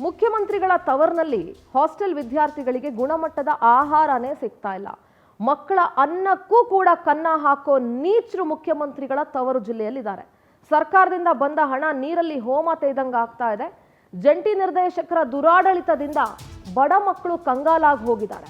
ಮುಖ್ಯಮಂತ್ರಿಗಳ ತವರಿನಲ್ಲಿ ಹಾಸ್ಟೆಲ್ ವಿದ್ಯಾರ್ಥಿಗಳಿಗೆ ಗುಣಮಟ್ಟದ ಆಹಾರನೇ ಸಿಗ್ತಾ ಇಲ್ಲ. ಮಕ್ಕಳ ಅನ್ನಕ್ಕೂ ಕೂಡ ಕನ್ನ ಹಾಕೋ ನೀಚರು ಮುಖ್ಯಮಂತ್ರಿಗಳ ತವರು ಜಿಲ್ಲೆಯಲ್ಲಿದ್ದಾರೆ. ಸರ್ಕಾರದಿಂದ ಬಂದ ಹಣ ನೀರಲ್ಲಿ ಹೋಮ ತೇದಂಗ ಆಗ್ತಾ ಇದೆ. ಜಂಟಿ ನಿರ್ದೇಶಕರ ದುರಾಡಳಿತದಿಂದ ಬಡ ಮಕ್ಕಳು ಕಂಗಾಲಾಗಿ ಹೋಗಿದ್ದಾರೆ.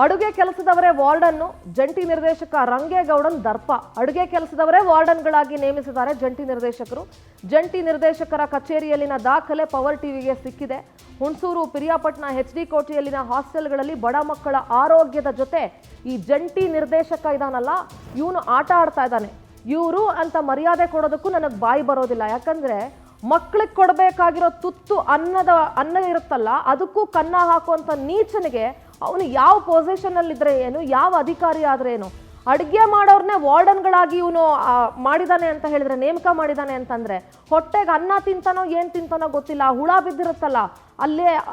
ಅಡುಗೆ ಕೆಲಸದವರೇ ವಾರ್ಡನ್ನು, ಜಂಟಿ ನಿರ್ದೇಶಕ ರಂಗೇಗೌಡನ್ ದರ್ಪ. ಅಡುಗೆ ಕೆಲಸದವರೇ ವಾರ್ಡನ್ಗಳಾಗಿ ನೇಮಿಸಿದ್ದಾರೆ ಜಂಟಿ ನಿರ್ದೇಶಕರು. ಜಂಟಿ ನಿರ್ದೇಶಕರ ಕಚೇರಿಯಲ್ಲಿನ ದಾಖಲೆ ಪವರ್ ಟಿವಿಗೆ ಸಿಕ್ಕಿದೆ. ಹುಣಸೂರು, ಪಿರಿಯಾಪಟ್ಟಣ, HD ಕೋಟೆಯಲ್ಲಿನ ಹಾಸ್ಟೆಲ್ಗಳಲ್ಲಿ ಬಡ ಮಕ್ಕಳ ಆರೋಗ್ಯದ ಜೊತೆ ಈ ಜಂಟಿ ನಿರ್ದೇಶಕ ಇದಾನಲ್ಲ, ಇವನು ಆಟ ಆಡ್ತಾ ಇದ್ದಾನೆ. ಇವರು ಅಂತ ಮರ್ಯಾದೆ ಕೊಡೋದಕ್ಕೂ ನನಗೆ ಬಾಯಿ ಬರೋದಿಲ್ಲ. ಯಾಕಂದ್ರೆ ಮಕ್ಕಳಿಗೆ ಕೊಡಬೇಕಾಗಿರೋ ತುತ್ತು ಅನ್ನ ಇರುತ್ತಲ್ಲ, ಅದಕ್ಕೂ ಕನ್ನ ಹಾಕುವಂತ ನೀಚನಿಗೆ ಅವನು ಯಾವ ಪೊಸಿಷನ್ ಅಲ್ಲಿ ಇದ್ರೆ ಏನು, ಯಾವ ಅಧಿಕಾರಿ ಆದ್ರೆ ಏನು? ಅಡುಗೆ ಮಾಡೋರ್ನೇ ವಾರ್ಡನ್ಗಳಾಗಿ ಇವನು ಮಾಡಿದಾನೆ ಅಂತ ಹೇಳಿದ್ರೆ, ನೇಮಕ ಮಾಡಿದಾನೆ ಅಂತಂದ್ರೆ ಹೊಟ್ಟೆಗೆ ಅನ್ನ ತಿಂತಾನೋ ಏನ್ ತಿಂತಾನೋ ಗೊತ್ತಿಲ್ಲ. ಹುಳ ಬಿದ್ದಿರುತ್ತಲ್ಲ,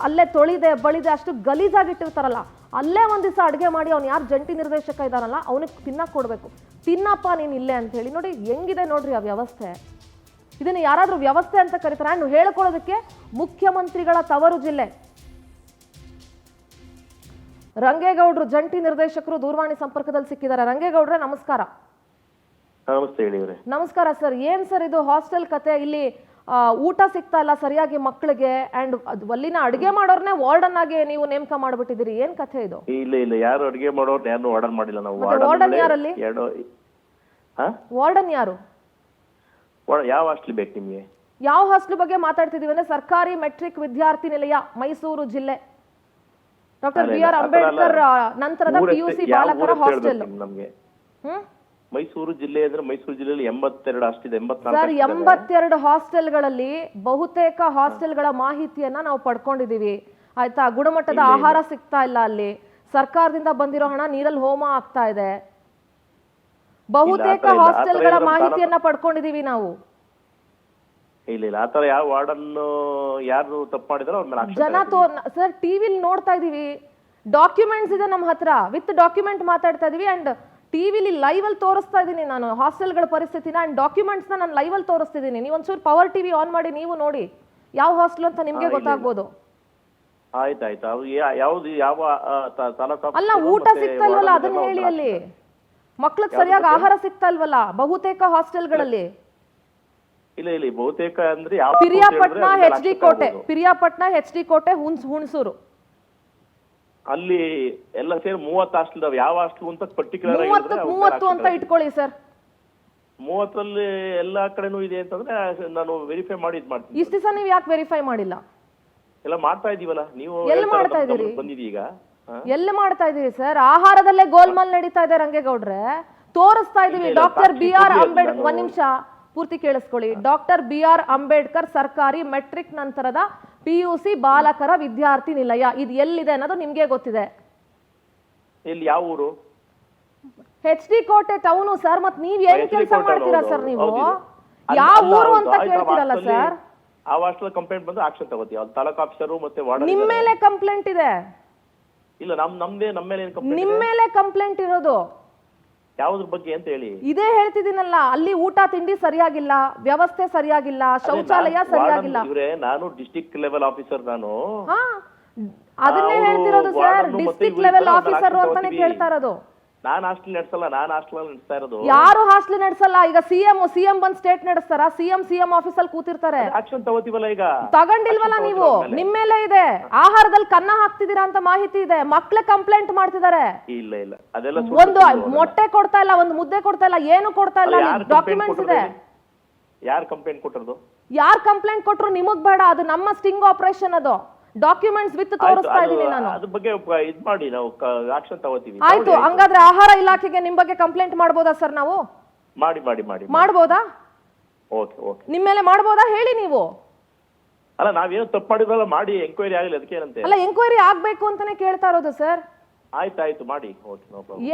ಅಲ್ಲೇ ತೊಳಿದೆ ಬಳಿದೆ ಅಷ್ಟು ಗಲೀಜಾಗಿಟ್ಟಿರ್ತಾರಲ್ಲ, ಅಲ್ಲೇ ಒಂದ್ ದಿವಸ ಅಡುಗೆ ಮಾಡಿ ಅವ್ನು ಯಾರು ಜಂಟಿ ನಿರ್ದೇಶಕ ಇದಾನಲ್ಲ ಅವನಿಗೆ ತಿನ್ನಕ್ ಕೊಡ್ಬೇಕು. ತಿನ್ನಪ್ಪ ನೀನ್ ಇಲ್ಲೇ ಅಂತ ಹೇಳಿ. ನೋಡಿ ಹೆಂಗಿದೆ ನೋಡ್ರಿ ಆ ವ್ಯವಸ್ಥೆ. ಇದನ್ನ ಯಾರಾದ್ರೂ ವ್ಯವಸ್ಥೆ ಅಂತ ಕರೀತಾರೆ? ನಾನು ಹೇಳ್ಕೊಳ್ಳೋದಕ್ಕೆ ಮುಖ್ಯಮಂತ್ರಿಗಳ ತವರು ಜಿಲ್ಲೆ. ರಂಗೇಗೌಡರು ಜಂಟಿ ನಿರ್ದೇಶಕರು ದೂರವಾಣಿ ಸಂಪರ್ಕದಲ್ಲಿ ಸಿಕ್ಕಿದ್ದಾರೆ. ರಂಗೇಗೌಡ್ರೆ ನಮಸ್ಕಾರ. ನಮಸ್ತೆ ಹೇಳಿವ್ರೆ. ನಮಸ್ಕಾರ ಸರ್. ಏನ್ ಸರ್ ಇದು ಹಾಸ್ಟೆಲ್ ಕತೆ? ಇಲ್ಲಿ ಊಟ ಸಿಗ್ತಾ ಇಲ್ಲ ಸರಿಯಾಗಿ ಮಕ್ಕಳಿಗೆ, ಅಂಡ್ ಅಲ್ಲಿನ ಅಡುಗೆ ಮಾಡೋರ್ನೇ ವಾರ್ಡನ್ ಆಗಿ ನೀವು ನೇಮಕ ಮಾಡ್ಬಿಟ್ಟಿದ್ದೀರಿ. ಏನ್ ಕಥೆ ಇದು? ಇಲ್ಲ ಯಾರು ಅಡುಗೆ ಮಾಡೋರು ಯಾರು ವಾರ್ಡನ್ ಮಾಡಿಲ್ಲ ನಾವು. ವಾರ್ಡನ್ ಯಾರಲ್ಲಿ? ವಾರ್ಡನ್ ಯಾರು? ಯಾವ ಹಾಸ್ಟೆಲ್ ಬೇಕು ನಿಮ್ಗೆ? ಯಾವ ಹಾಸ್ಟೆಲ್ ಬಗ್ಗೆ ಮಾತಾಡ್ತಿದೀವಿ ಅಂದ್ರೆ ಸರ್ಕಾರಿ ಮೆಟ್ರಿಕ್ ವಿದ್ಯಾರ್ಥಿ ನಿಲಯ, ಮೈಸೂರು ಜಿಲ್ಲೆ. ಡಾಕ್ಟರ್ BR ಅಂಬೇಡ್ಕರ್ ನಂತರದ PUC ಬಾಲಕರ ಹಾಸ್ಟೆಲ್. ನಮ್ಗೆ ಮೈಸೂರು ಜಿಲ್ಲೆ ಅಂದ್ರೆ ಮೈಸೂರು ಜಿಲ್ಲೆಯಲ್ಲಿ 82 ಹಾಸ್ಟೆಲ್ ಇದೆ. ಸರ್ 82 ಹಾಸ್ಟೆಲ್ಗಳಲ್ಲಿ ಬಹುತೇಕ ಹಾಸ್ಟೆಲ್ಗಳ ಮಾಹಿತಿಯನ್ನ ನಾವು ಪಡ್ಕೊಂಡಿದೀವಿ. ಆಯ್ತಾ? ಗುಣಮಟ್ಟದ ಆಹಾರ ಸಿಗ್ತಾ ಇಲ್ಲ, ಅಲ್ಲಿ ಸರ್ಕಾರದಿಂದ ಬಂದಿರೋ ಹಣ ನೀರಲ್ಲಿ ಹೋಮ ಆಗ್ತಾ ಇದೆ. ಬಹುತೇಕ ಹಾಸ್ಟೆಲ್ಗಳ ಮಾಹಿತಿಯನ್ನ ಪಡ್ಕೊಂಡಿದೀವಿ ನಾವು. ಇಲ್ಲ ಆತರ ಯಾವ ವಾರ್ಡನ್ ಯಾರು ತಪ್ಪು ಮಾಡಿದಾರೋ ಅವ್ರ ಮೇಲೆ ಜನ ಸರ್ ಟಿವಿಲಿ ನೋಡ್ತಾ ಇದೀವಿ. ಡಾಕ್ಯುಮೆಂಟ್ಸ್ ಇದೆ ನಮ್ಮ ಹತ್ರ, ವಿತ್ ಡಾಕ್ಯುಮೆಂಟ್ ಮಾತಾಡ್ತಾ ಇದೀವಿ. ಅಂಡ್ ಟಿವಿಲಿ ಲೈವ್ ಅಲ್ಲಿ ತೋರಿಸ್ತಾ ಇದೀನಿ ನಾನು ಹಾಸ್ಟೆಲ್ಗಳ ಪರಿಸ್ಥಿತಿನ. ಅಂಡ್ ಡಾಕ್ಯುಮೆಂಟ್ಸ್ ನಾನು ಲೈವ್ ಅಲ್ಲಿ ತೋರಿಸ್ತಿದ್ದೀನಿ. ನೀವು ಒಂಚೂರು ಪವರ್ ಟಿವಿ ಆನ್ ಮಾಡಿ ನೀವು ನೋಡಿ ಯಾವ ಹಾಸ್ಟೆಲ್ ಅಂತ ನಿಮ್ಗೆ ಗೊತ್ತಾಗ್ಬೋದು. ಆಯ್ತಾಯ್ತು. ಯಾವ್ದು ಯಾವ ಅಲ್ಲ, ಊಟ ಸಿಗ್ತಾ ಇಲ್ವಲ್ಲ ಅದನ್ನ ಹೇಳಿ. ಅಲ್ಲಿ ಮಕ್ಳಿಗೆ ಸರಿಯಾಗಿ ಆಹಾರ ಸಿಗ್ತಾ ಇಲ್ವಲ್ಲ ಬಹುತೇಕ ಹಾಸ್ಟೆಲ್ಗಳಲ್ಲಿ. ಇಲ್ಲ ಬಹುತೇಕ ಅಂದ್ರೆ ಪಿರಿಯಾಪಟ್ಟಣ, HD ಕೋಟೆ, ಹುಣಸೂರು ಅಲ್ಲಿ ಎಲ್ಲ ಸೇರಿ 30 ಹಾಸ್ಟೆಲ್ ಇದಾವೆ. ಯಾವ ಹಾಸ್ಟೆಲ್ ಅಂತ ಪರ್ಟಿಕ್ಯುಲರ್ 30 ಅಂತ ಇಟ್ಕೊಳ್ಳಿ ಸರ್. 30ರಲ್ಲಿ ಎಲ್ಲಾ ಕಡೆನೂ ಇದೆ ಅಂತಂದ್ರೆ ನಾನು ವೆರಿಫೈ ಮಾಡಿ ಇದ್ ಮಾಡ್ತೀನಿ. ಇಷ್ಟು ದಿವಸ ನೀವು ಯಾಕೆ ವೆರಿಫೈ ಮಾಡಿಲ್ಲ? ಎಲ್ಲ ಮಾಡ್ತಾ ಇದೀವಲ್ಲ. ನೀವು ಎಲ್ಲಿ ಮಾಡ್ತಾ ಇದೀರಿ? ಬಂದಿದೀಗ ಎಲ್ಲಿ ಮಾಡ್ತಾ ಇದೀರಿ ಸರ್? ಆಹಾರದಲ್ಲೇ ಗೋಲ್ಮಾಲ್ ನಡೀತಾ ಇದೆ ರಂಗೇಗೌಡ್ರೆ. ತೋರಿಸ್ತಾ ಇದೀವಿ. ಡಾಕ್ಟರ್ BR ಅಂಬೇಡ್ಕರ್, ಒಂದ್ ನಿಮಿಷ ಪೂರ್ತಿ ಕೇಳಿಸ್ಕೊಳ್ಳಿ. ಡಾಕ್ಟರ್ BR ಅಂಬೇಡ್ಕರ್ ಸರ್ಕಾರಿ ಮೆಟ್ರಿಕ್ ನಂತರದ PUC ಬಾಲಕರ ವಿದ್ಯಾರ್ಥಿ ನಿಲಯ, ಇದು ಎಲ್ಲಿದೆ ಅನ್ನೋದು ನಿಮ್ಗೆ ಗೊತ್ತಿದೆ. ಇಲ್ಲಿ ಯಾವ ಊರು? HD ಕೋಟೆ ಟೌನು ಸರ್. ಮತ್ ನೀವ್ ಏನ್ ಕೆಲಸ ಮಾಡ್ತೀರಾ ಸರ್? ನೀವು ಯಾವ ಊರು ಅಂತ ಕೇಳ್ತೀರಲ್ಲ ಸರ್. ಆ ಹಾಸ್ಟೆಲ್ ಕಂಪ್ಲೇಂಟ್ ಬಂದ್ರೆ ಆಕ್ಷನ್ ತಗೋತೀವಿ. ಅಲ್ಲಿ ತಾಲೂಕು ಆಫೀಸರು ಮತ್ತೆ ವಾರ್ಡನ್. ನಿಮ್ ಮೇಲೆ ಕಂಪ್ಲೇಂಟ್ ಇದೆ? ಇಲ್ಲ ನಮ್ಮ ಮೇಲೆ ಏನ್ ಕಂಪ್ಲೇಂಟ್? ನಿಮ್ ಮೇಲೆ ಕಂಪ್ಲೇಂಟ್ ಇರೋದು ಯಾವ್ದ್ರ ಬಗ್ಗೆ ಅಂತ ಹೇಳಿ. ಇದೇ ಹೇಳ್ತಿದ್ದೀನಲ್ಲ, ಅಲ್ಲಿ ಊಟ ತಿಂಡಿ ಸರಿಯಾಗಿಲ್ಲ, ವ್ಯವಸ್ಥೆ ಸರಿಯಾಗಿಲ್ಲ, ಶೌಚಾಲಯ ಸರಿಯಾಗಿಲ್ಲ. ನಾನು ಡಿಸ್ಟ್ರಿಕ್ಟ್ ಲೆವೆಲ್ ಆಫೀಸರ್. ನಾನು ಅದನ್ನೇ ಹೇಳ್ತಿರೋದು ಸರ್. ಡಿಸ್ಟ್ರಿಕ್ಟ್ ಲೆವೆಲ್ ಆಫೀಸರ್ ಅಂತಾನೆ ಕೇಳ್ತಾ ಇರೋದು. ನಾನು ಹಾಸ್ಟೆಲ್ ನಡೆಸಲ್ಲ, ನಾನು ಹಾಸ್ಟೆಲ್ ನಡೆಸ್ತಾ ಇರೋದು. ಯಾರು ಹಾಸ್ಟೆಲ್ ನಡೆಸಲ್ಲ? ಈಗ ಸಿಎಂ ಬಂದ್ ಸ್ಟೇಟ್ ನಡೆಸ್ತಾರ? ಸಿಎಂ ಆಫೀಸಲ್ಲಿ ಕೂತಿರ್ತಾರೆ. ಆಕ್ಷನ್ ತಗೋತೀವಲ್ಲ. ಈಗ ತಗೊಂಡಿಲ್ವಲ್ಲ ನೀವು? ನಿಮ್ ಮೇಲೆ ಇದೆ. ಆಹಾರದಲ್ಲಿ ಕನ್ನ ಹಾಕ್ತಿದ್ದೀರಾ ಅಂತ ಮಾಹಿತಿ ಇದೆ. ಮಕ್ಳೆ ಕಂಪ್ಲೇಂಟ್ ಮಾಡ್ತಿದ್ದಾರೆ. ಇಲ್ಲ ಅದೆಲ್ಲ ಒಂದು ಮೊಟ್ಟೆ ಕೊಡ್ತಾ ಇಲ್ಲ, ಒಂದು ಮುದ್ದೆ ಕೊಡ್ತಾ ಇಲ್ಲ, ಏನು ಕೊಡ್ತಾ ಇಲ್ಲ. ಡಾಕ್ಯುಮೆಂಟ್ಸ್ ಇದೆ. ಯಾರು ಕಂಪ್ಲೇಂಟ್ ಕೊಟ್ಟಿರೋದು? ಯಾರು ಕಂಪ್ಲೇಂಟ್ ಕೊಟ್ರು ನಿಮಗ್ ಬೇಡ, ಅದು ನಮ್ಮ ಸ್ಟಿಂಗ್ ಆಪರೇಷನ್. ಅದು ಡಾಕ್ಯುಮೆಂಟ್ಸ್ ವಿತ್ ತೋರಿಸ್ತಾ ಇದೀನಿ ನಾನು. ಅದ್ರ ಬಗ್ಗೆ ಇದ್ ಮಾಡಿ ನಾವು ಆಕ್ಷನ್ ತಗೋತೀವಿ. ಆಯ್ತು, ಹಂಗಾದ್ರೆ ಆಹಾರ ಇಲಾಖೆಗೆ ನಿಮ್ ಬಗ್ಗೆ ಕಂಪ್ಲೇಂಟ್ ಮಾಡ್ಬೋದಾ ಸರ್? ನಾವು ಮಾಡ್ಬೋದಾ? ನಿಮ್ ಮೇಲೆ ಮಾಡ್ಬೋದಾ ಹೇಳಿ ನೀವು. ಅಲ್ಲ, ನಾವೇನು ತಪ್ಪು ಮಾಡಿದ್ರಲ್ಲ, ಮಾಡಿ ಎಂಕ್ವೈರಿ ಆಗಲಿ. ಅದಕ್ಕೆ ಏನಂತೆ? ಅಲ್ಲ, ಎಂಕ್ವೈರಿ ಆಗ್ಬೇಕು ಅಂತಾನೆ ಕೇಳ್ತಾ ಇರೋದು ಸರ್. ಆಯ್ತಾಯ್ತು ಮಾಡಿ.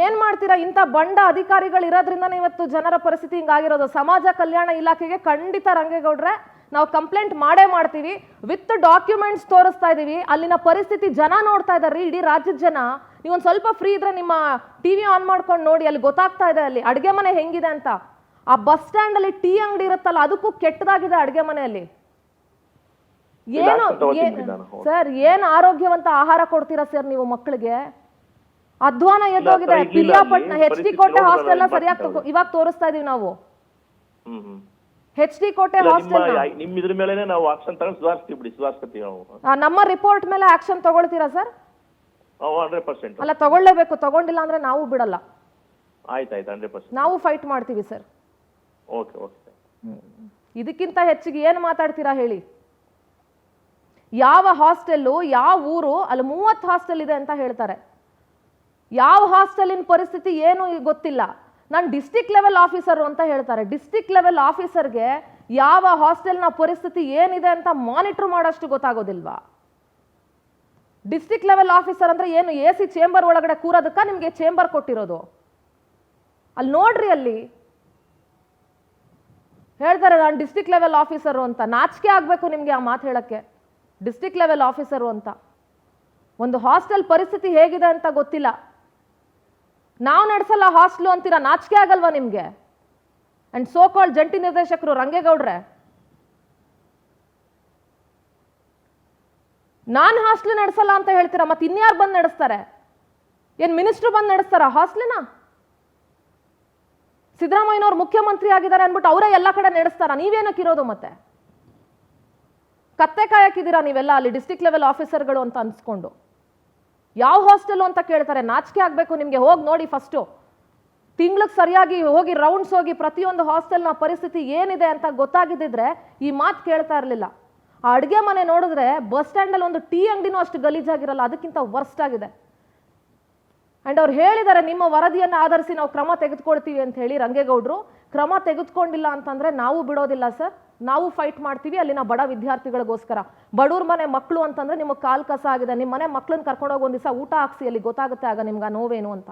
ಏನ್ ಮಾಡ್ತೀರಾ? ಇಂತ ಬಂಡ ಅಧಿಕಾರಿಗಳು ಇರೋದ್ರಿಂದಾನೇ ಇವತ್ತು ಜನರ ಪರಿಸ್ಥಿತಿ ಹಿಂಗಾಗಿರೋದು. ಸಮಾಜ ಕಲ್ಯಾಣ ಇಲಾಖೆಗೆ ಖಂಡಿತ ರಂಗೇಗೌಡ್ರೆ ನಾವು ಕಂಪ್ಲೇಂಟ್ ಮಾಡೇ ಮಾಡ್ತೀವಿ. ವಿತ್ ಡಾಕ್ಯುಮೆಂಟ್ಸ್ ತೋರಿಸ್ತಾ ಇದೀವಿ. ಅಲ್ಲಿನ ಪರಿಸ್ಥಿತಿ ಜನ ನೋಡ್ತಾ ಇದಾರೆ, ಇಡೀ ರಾಜ್ಯದ ಜನ. ನೀವೊಂದ್ ಸ್ವಲ್ಪ ಫ್ರೀ ಇದ್ರೆ ನಿಮ್ಮ ಟಿವಿ ಆನ್ ಮಾಡ್ಕೊಂಡು ನೋಡಿ, ಅಲ್ಲಿ ಗೊತ್ತಾಗ್ತಾ ಇದೆ ಅಲ್ಲಿ ಅಡ್ಗೆ ಮನೆ ಹೆಂಗಿದೆ ಅಂತ. ಆ ಬಸ್ ಸ್ಟ್ಯಾಂಡ್ ಅಲ್ಲಿ ಟೀ ಅಂಗಡಿ ಇರುತ್ತಲ್ಲ, ಅದಕ್ಕೂ ಕೆಟ್ಟದಾಗಿದೆ ಅಡ್ಗೆ ಮನೆಯಲ್ಲಿ. ಏನು action ತಗೊಳ್ತೀನಿ ಬಿಡಿ ನಾನು. ಸರ್ ಏನು ಆರೋಗ್ಯವಂತ ಆಹಾರ ಕೊಡ್ತೀರಾ ಸರ್ ನೀವು ಮಕ್ಕಳಿಗೆ? ಅಧ್ವಾನ ಎದ್ದೋಗಿದೆ. ಇಲ್ಲ, ಪಿರಿಯಾಪಟ್ಟಣ ಇಲ್ಲಿ ಎಚ್ ಡಿ ಕೋಟೆ ಪರಿಸ್ಥಿತಿ ಹಾಸ್ಟೆಲ್ ನೋಡಿದ್ರೆ ಸರಿಯಾಗಿ ಇವಾಗ ತೋರಿಸ್ತಾ ಇದೀವಿ ನಾವು. ಹ್ಮ್. ಎಚ್ ಡಿ ಕೋಟೆ ಇಲ್ಲ, ಹಾಸ್ಟೆಲ್ ನಿಮ್ಮ ಇದ್ರ ಮೇಲೆನೆ ನಾವು ಆಕ್ಷನ್ ತಗೊಂಡು ಸುಧಾರಿಸ್ತೀವಿ ನಾವು. ನಮ್ಮ ರಿಪೋರ್ಟ್ ಮೇಲೆ ಆಕ್ಷನ್ ತಗೊಳ್ತೀರಾ ಸರ್? 100%. ಅಲ್ಲ ತಗೊಳ್ಳೇಬೇಕು, ತಗೊಂಡಿಲ್ಲ ಅಂದ್ರೆ ನಾವು ಬಿಡಲ್ಲ, ಆಯ್ತು 100%. ನಾವು ಫೈಟ್ ಮಾಡ್ತೀವಿ ಸರ್. ಓಕೆ. ಇದಕ್ಕಿಂತ ಹೆಚ್ಚಿಗೆ ಏನು ಮಾತಾಡ್ತೀರಾ ಹೇಳಿ? ಯಾವ ಹಾಸ್ಟೆಲ್ಲು, ಯಾವ ಊರು, ಅಲ್ಲಿ 30 ಹಾಸ್ಟೆಲ್ ಇದೆ ಅಂತ ಹೇಳ್ತಾರೆ. ಯಾವ ಹಾಸ್ಟೆಲಿನ ಪರಿಸ್ಥಿತಿ ಏನು ಗೊತ್ತಿಲ್ಲ. ನಾನು ಡಿಸ್ಟಿಕ್ ಲೆವೆಲ್ ಆಫೀಸರು ಅಂತ ಹೇಳ್ತಾರೆ. ಡಿಸ್ಟಿಕ್ ಲೆವೆಲ್ ಆಫೀಸರ್ಗೆ ಯಾವ ಹಾಸ್ಟೆಲ್ನ ಪರಿಸ್ಥಿತಿ ಏನಿದೆ ಅಂತ ಮಾನಿಟರ್ ಮಾಡೋಷ್ಟು ಗೊತ್ತಾಗೋದಿಲ್ವಾ? ಡಿಸ್ಟಿಕ್ ಲೆವೆಲ್ ಆಫೀಸರ್ ಅಂದ್ರೆ ಏನು, AC ಚೇಂಬರ್ ಒಳಗಡೆ ಕೂರೋದಕ್ಕ ನಿಮಗೆ ಚೇಂಬರ್ ಕೊಟ್ಟಿರೋದು? ಅಲ್ಲಿ ನೋಡ್ರಿ, ಅಲ್ಲಿ ಹೇಳ್ತಾರೆ ನಾನು ಡಿಸ್ಟಿಕ್ ಲೆವೆಲ್ ಆಫೀಸರು ಅಂತ. ನಾಚಿಕೆ ಆಗಬೇಕು ನಿಮಗೆ ಆ ಮಾತು ಹೇಳಕ್ಕೆ. ಡಿಸ್ಟಿಕ್ ಲೆವೆಲ್ ಆಫೀಸರು ಅಂತ. ಒಂದು ಹಾಸ್ಟೆಲ್ ಪರಿಸ್ಥಿತಿ ಹೇಗಿದೆ ಅಂತ ಗೊತ್ತಿಲ್ಲ. ನಾವು ನಡೆಸಲ್ಲ ಹಾಸ್ಟೆಲ್ ಅಂತೀರಾ, ನಾಚಿಕೆ ಆಗಲ್ವಾ ನಿಮಗೆ? ಅಂಡ್ ಸೋ ಕಾಲ್ಡ್ ಜಂಟಿ ನಿರ್ದೇಶಕರು ರಂಗೇಗೌಡ್ರೆ, ನಾನು ಹಾಸ್ಟೆಲ್ ನಡೆಸಲ್ಲ ಅಂತ ಹೇಳ್ತೀರಾ, ಮತ್ತೆ ಇನ್ಯಾರು ಬಂದು ನಡೆಸ್ತಾರೆ? ಏನ್ ಮಿನಿಸ್ಟ್ರು ಬಂದು ನಡೆಸ್ತಾರ ಹಾಸ್ಟೆಲ್ನ? ಸಿದ್ದರಾಮಯ್ಯನವ್ರು ಮುಖ್ಯಮಂತ್ರಿ ಆಗಿದ್ದಾರೆ ಅನ್ಬಿಟ್ಟು ಅವರೇ ಎಲ್ಲ ಕಡೆ ನಡೆಸ್ತಾರ? ನೀವೇನಕ್ಕಿರೋದು ಮತ್ತೆ? ಕತ್ತೆ ಕಾಯಕ್ಕಿದ್ದೀರಾ ನೀವೆಲ್ಲ ಅಲ್ಲಿ ಡಿಸ್ಟಿಕ್ ಲೆವೆಲ್ ಆಫೀಸರ್ಗಳು ಅಂತ ಅನ್ಸ್ಕೊಂಡು? ಯಾವ ಹಾಸ್ಟೆಲ್ ಅಂತ ಕೇಳ್ತಾರೆ, ನಾಚಿಕೆ ಆಗಬೇಕು ನಿಮಗೆ. ಹೋಗಿ ನೋಡಿ ಫಸ್ಟು, ತಿಂಗ್ಳಿಗೆ ಸರಿಯಾಗಿ ಹೋಗಿ ರೌಂಡ್ಸ್ ಹೋಗಿ ಪ್ರತಿಯೊಂದು ಹಾಸ್ಟೆಲ್ನ ಪರಿಸ್ಥಿತಿ ಏನಿದೆ ಅಂತ ಗೊತ್ತಾಗಿದ್ದಿದ್ರೆ ಈ ಮಾತು ಕೇಳ್ತಾ ಇರಲಿಲ್ಲ. ಆ ಅಡುಗೆ ಮನೆ ನೋಡಿದ್ರೆ ಬಸ್ ಸ್ಟ್ಯಾಂಡಲ್ಲಿ ಒಂದು ಟೀ ಅಂಗಡಿನೂ ಅಷ್ಟು ಗಲೀಜಾಗಿರಲ್ಲ, ಅದಕ್ಕಿಂತ ವರ್ಸ್ಟ್ ಆಗಿದೆ. ಅಂಡ್ ಅವ್ರು ಹೇಳಿದ್ದಾರೆ ನಿಮ್ಮ ವರದಿಯನ್ನು ಆಧರಿಸಿ ನಾವು ಕ್ರಮ ತೆಗೆದುಕೊಳ್ತೀವಿ ಅಂತ ಹೇಳಿ. ರಂಗೇಗೌಡರು ಕ್ರಮ ತೆಗೆದುಕೊಂಡಿಲ್ಲ ಅಂತಂದ್ರೆ ನಾವು ಬಿಡೋದಿಲ್ಲ ಸರ್, ನಾವು ಫೈಟ್ ಮಾಡ್ತೀವಿ ಅಲ್ಲಿನ ಬಡ ವಿದ್ಯಾರ್ಥಿಗಳಿಗೋಸ್ಕರ. ಬಡವ್ರ ಮನೆ ಮಕ್ಕಳು ಅಂತಂದ್ರೆ ನಿಮಗೆ ಕಾಲ್ ಕಸ ಆಗಿದೆ. ನಿಮ್ಮ ಮನೆ ಮಕ್ಕಳನ್ನ ಕರ್ಕೊಂಡೋಗಿ ಒಂದು ದಿವಸ ಊಟ ಹಾಕ್ಸಿ, ಅಲ್ಲಿ ಗೊತ್ತಾಗುತ್ತೆ ಆಗ ನಿಮ್ಗೆ ಆ ನೋವೇನು ಅಂತ.